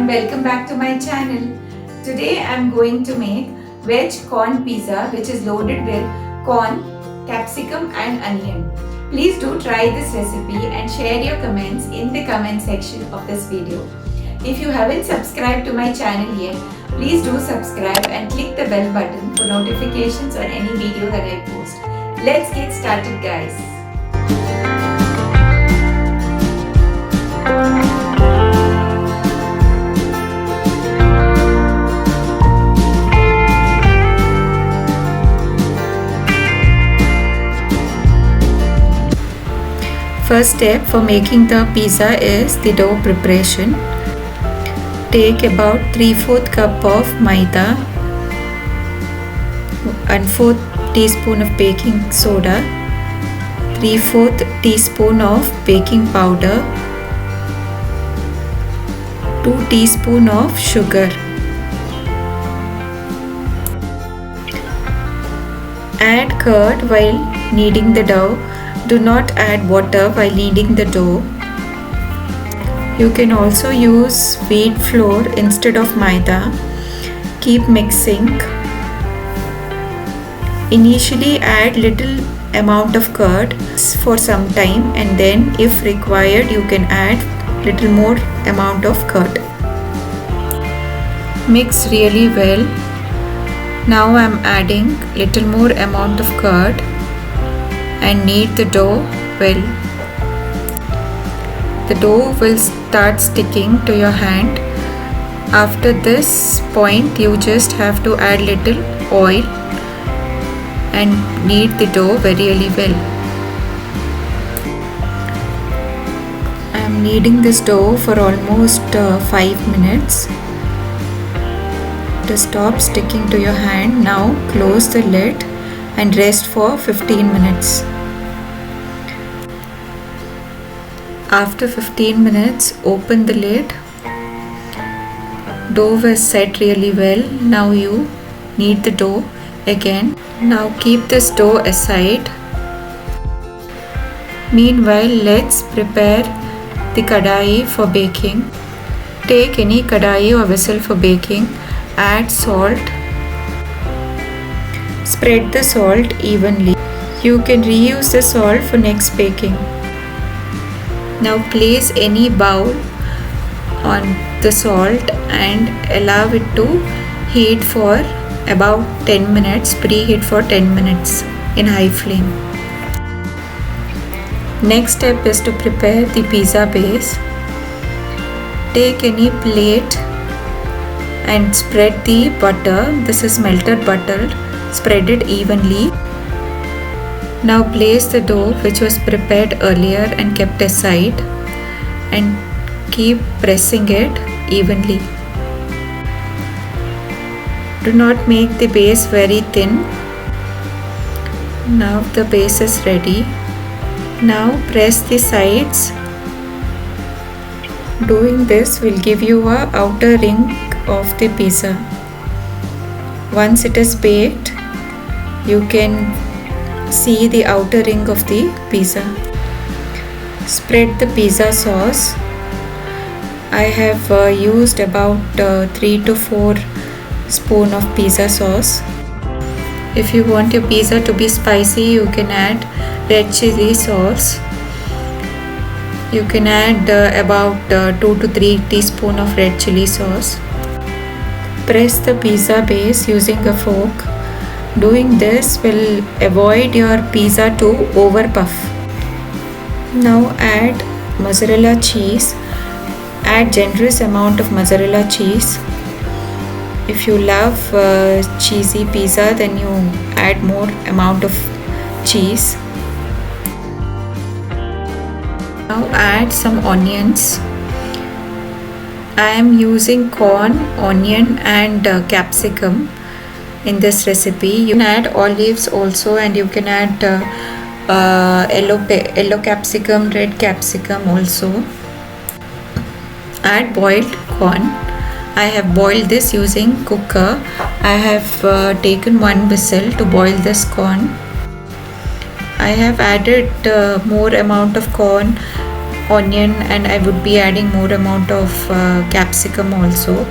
welcome back to my channel. Today I'm going to make veg corn pizza which is loaded with corn, capsicum and onion. Please do try this recipe and share your comments in the comment section of this video. If you haven't subscribed to my channel yet, please do subscribe and click the bell button for notifications on any video that I post. Let's get started, guys. First step for making the pizza is the dough preparation. Take about 3/4 cup of maida and 4 teaspoon of baking soda, 3/4 teaspoon of baking powder, 2 teaspoon of sugar. Add curd while kneading the dough. Do not add water while kneading the dough. You can also use wheat flour instead of maida. Keep mixing. Initially add little amount of curd for some time, and then if required you can add little more amount of curd. Mix really well. Now I am adding little more amount of curd and knead the dough well. The dough will start sticking to your hand. After this point you just have to add little oil and knead the dough really well. I am kneading this dough for almost 5 minutes. To stop sticking to your hand, now close the lid and rest for 15 minutes. After 15 minutes, open the lid. Dough was set really well. Now you knead the dough again. Now keep this dough aside. Meanwhile, let's prepare the kadai for baking. Take any kadai or vessel for baking. Add salt. Spread the salt evenly. You can reuse the salt for next baking. Now place any bowl on the salt and allow it to heat for about 10 minutes. Preheat for 10 minutes in high flame. Next step is to prepare the pizza base. Take any plate and spread the butter. This is melted butter. Spread it evenly. Now place the dough which was prepared earlier and kept aside and keep pressing it evenly. Do not make the base very thin. Now the base is ready. Now press the sides. Doing this will give you a outer ring of the pizza. Once it is baked, you can see the outer ring of the pizza. Spread the pizza sauce. I have used about 3 to 4 spoon of pizza sauce. If you want your pizza to be spicy, you can add red chili sauce. You can add about 2 to 3 teaspoon of red chili sauce. Press the pizza base using a fork. Doing this will avoid your pizza to over puff. Now add mozzarella cheese. Add generous amount of mozzarella cheese. If you love cheesy pizza, then you add more amount of cheese. Now add some onions. I am using corn, onion and capsicum in this recipe. You can add olives also, and you can add yellow capsicum, red capsicum also. Add boiled corn. I have boiled this using cooker. I have taken 1 whistle to boil this corn. I have added more amount of corn onion, and I would be adding more amount of capsicum also.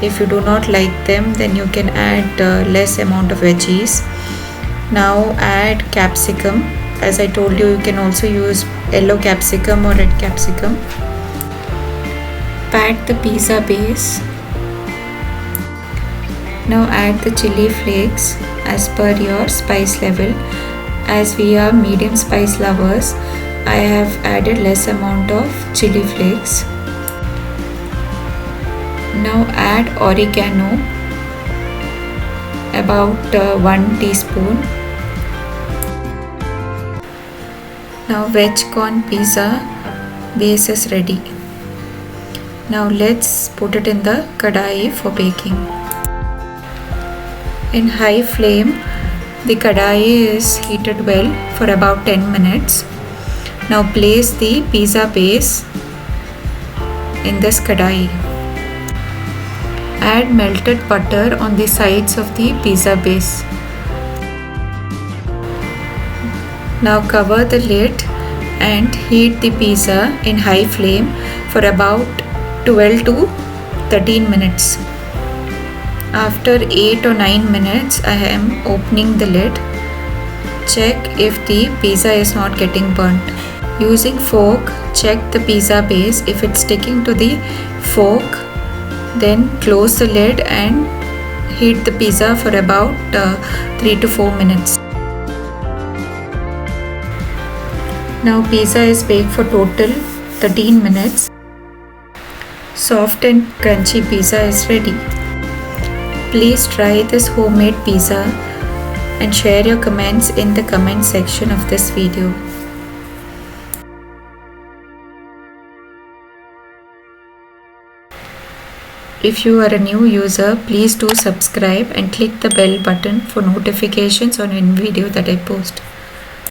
If you do not like them, then you can add less amount of veggies. Now add capsicum. As I told you, you can also use yellow capsicum or red capsicum. Pat the pizza base. Now add the chili flakes as per your spice level. As we are medium spice lovers, I have added less amount of chili flakes. Now add oregano, about 1 teaspoon. Now veg corn pizza base is ready. Now let's put it in the kadai for baking. In high flame, the kadai is heated well for about 10 minutes. Now place the pizza base in this kadai. Add melted butter on the sides of the pizza base. Now cover the lid and heat the pizza in high flame for about 12 to 13 minutes. After 8 or 9 minutes, I am opening the lid. Check if the pizza is not getting burnt. Using fork, check the pizza base. If it's sticking to the fork, then close the lid and heat the pizza for about 3 to 4 minutes. Now pizza is baked for total 13 minutes. Soft and crunchy pizza is ready. Please try this homemade pizza and share your comments in the comment section of this video. If you are a new user, please do subscribe and click the bell button for notifications on any video that I post.